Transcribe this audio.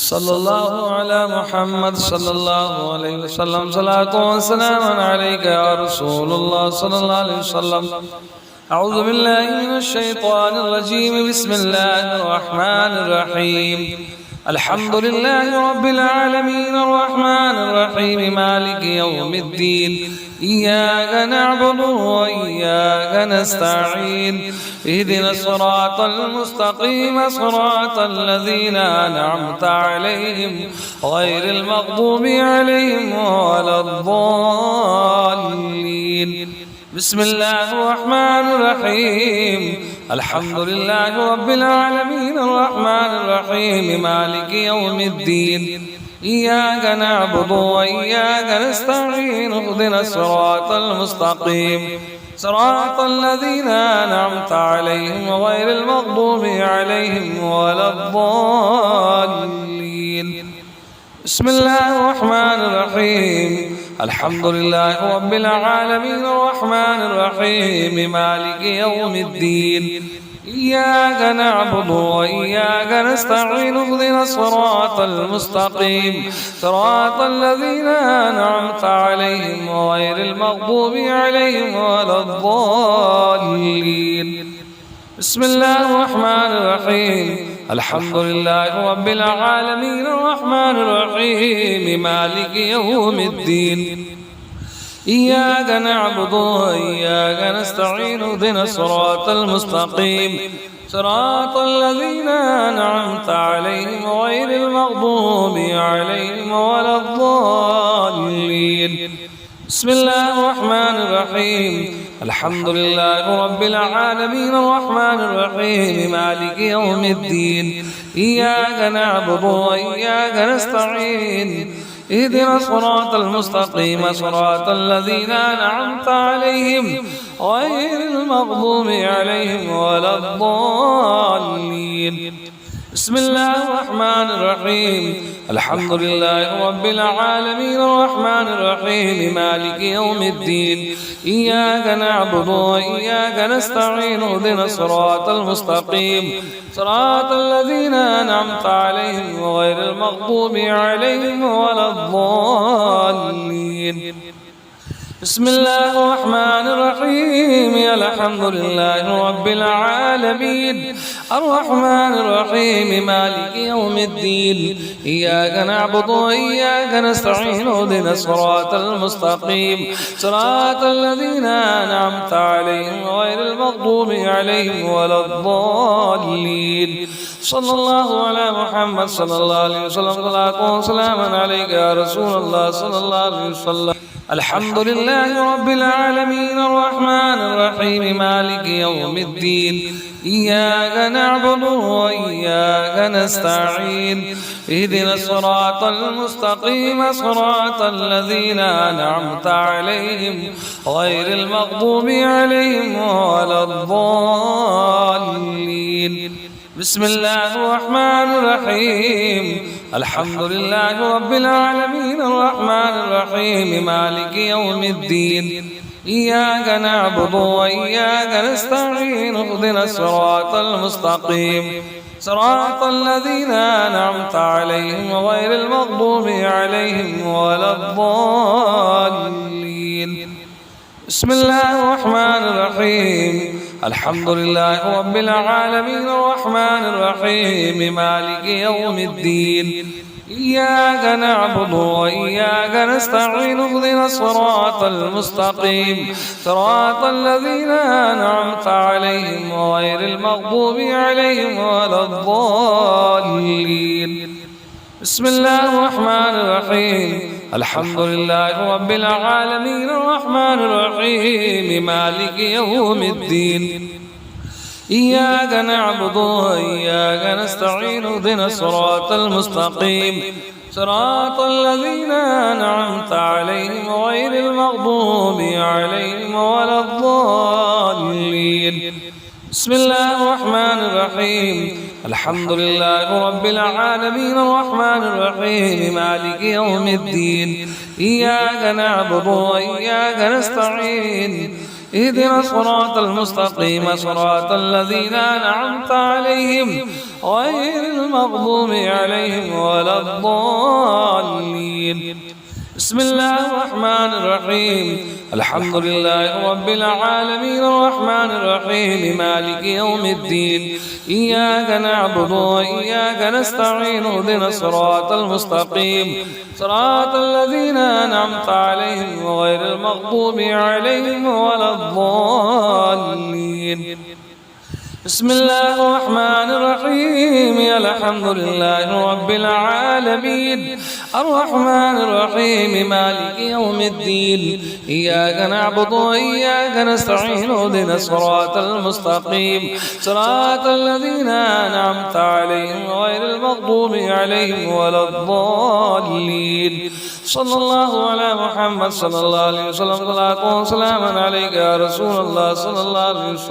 صلى الله على محمد صلى الله عليه وسلم صلاة وسلام عليك يا رسول الله صلى الله عليه وسلم. أعوذ بالله من الشيطان الرجيم. بسم الله الرحمن الرحيم. الحمد لله رب العالمين الرحمن الرحيم مالك يوم الدين. إياك نعبد وإياك نستعين. اهدنا الصراط المستقيم صراط الذين أنعمت عليهم غير المغضوب عليهم ولا الضالين. بسم الله الرحمن الرحيم. الحمد لله رب العالمين الرحمن الرحيم مالك يوم الدين. إياك نعبد وإياك نستعين. اهدنا الصراط المستقيم صراط الذين أنعمت عليهم غير المغضوب عليهم ولا الضالين. بسم الله الرحمن الرحيم. الحمد لله رب العالمين الرحمن الرحيم مالك يوم الدين. إياك نعبد وإياك نستعين. اهدنا الصراط المستقيم صراط الذين أنعمت عليهم غير المغضوب عليهم ولا الضالين. بسم الله الرحمن الرحيم. الحمد لله رب العالمين الرحمن الرحيم مالك يوم الدين. إياك نعبد وإياك نستعين. اهدنا الصراط المستقيم صراط الذين أنعمت عليهم غير المغضوب عليهم ولا الضالين. بسم الله الرحمن الرحيم. الحمد لله رب العالمين الرحمن الرحيم مالك يوم الدين. إياك نعبد وإياك نستعين. اهدنا الصراط المستقيم صراط الذين أنعمت عليهم غير المغضوب عليهم ولا الضالين. بسم الله الرحمن الرحيم. الحمد لله رب العالمين الرحمن الرحيم مالك يوم الدين. إياك نعبد وإياك نستعين. اهدنا الصراط المستقيم صراط الذين أنعمت عليهم غير المغضوب عليهم ولا الضالين. بسم الله الرحمن الرحيم. الحمد لله رب العالمين الرحمن الرحيم مالك يوم الدين. إياك نعبد وإياك نستعين. اهدنا الصراط المستقيم صراط الذين أنعمت عليهم غير المغضوب عليهم ولا الضالين. صلى الله على محمد صلى الله عليه وسلم صلاة وسلام عليك يا رسول الله صلى الله عليه وسلم. الحمد لله رب العالمين الرحمن الرحيم مالك يوم الدين. إياك نعبد وإياك نستعين. اهدنا الصراط المستقيم صراط الذين أنعمت عليهم غير المغضوب عليهم ولا الضالين. بسم الله الرحمن الرحيم. الحمد لله رب العالمين الرحمن الرحيم مالك يوم الدين. إياك نعبد وإياك نستعين. اهدنا الصراط المستقيم صراط الذين أنعمت عليهم غير المغضوب عليهم ولا الضالين. بسم الله الرحمن الرحيم. الحمد لله رب العالمين الرحمن الرحيم مالك يوم الدين. إياك نعبد وإياك نستعين. اهدنا الصراط المستقيم صراط الذين أنعمت عليهم غير المغضوب عليهم ولا الضالين. بسم الله الرحمن الرحيم. الحمد لله رب العالمين الرحمن الرحيم مالك يوم الدين. إياك نعبد وإياك نستعين. اهدنا الصراط المستقيم صراط الذين أنعمت عليهم غير المغضوب عليهم ولا الضالين. بسم الله الرحمن الرحيم. الحمد لله رب العالمين الرحمن الرحيم مالك يوم الدين. إياك نعبد وإياك نستعين. اهدنا الصراط المستقيم صراط الذين أنعمت عليهم غير المغضوب عليهم ولا الضالين. بسم الله الرحمن الرحيم. الحمد لله رب العالمين الرحمن الرحيم مالك يوم الدين. إياك نعبد وإياك نستعين اهدنا الصراط المستقيم صراط الذين أنعمت عليهم غير المغضوب عليهم ولا الضالين. بسم الله الرحمن الرحيم. الحمد لله رب العالمين الرحمن الرحيم مالك يوم الدين. إياك نعبد وإياك نستعين اهدنا الصراط المستقيم صراط الذين أنعمت عليهم غير المغضوب عليهم ولا الضالين. صلى الله على محمد صلى الله عليه وسلم. صلاة وسلاما عليك يا رسول الله صلى الله عليه وسلم.